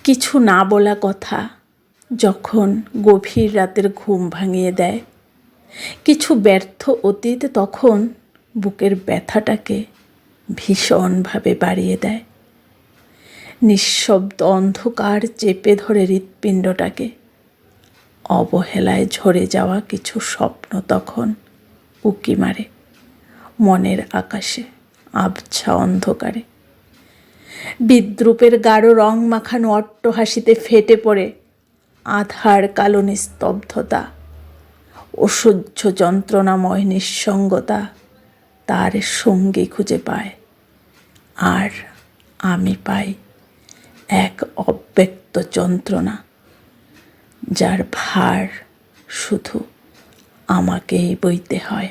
কিছু না বলা কথা যখন গভীর রাতের ঘুম ভাঙিয়ে দেয়, কিছু ব্যর্থ অতীত তখন বুকের ব্যথাটাকে ভীষণভাবে বাড়িয়ে দেয়। নিঃশব্দ অন্ধকার চেপে ধরে হৃৎপিণ্ডটাকে। অবহেলায় ঝরে যাওয়া কিছু স্বপ্ন তখন উকি মারে মনের আকাশে আবছা অন্ধকারে। বিদ্রূপের গাঢ় রং মাখানো অট্টহাসিতে ফেটে পড়ে আধার কালো নিস্তব্ধতা। অসহ্য যন্ত্রণাময় নিঃসঙ্গতা তার সঙ্গী খুঁজে পায়, আর আমি পাই এক অব্যক্ত যন্ত্রণা, যার ভার শুধু আমাকেই বইতে হয়।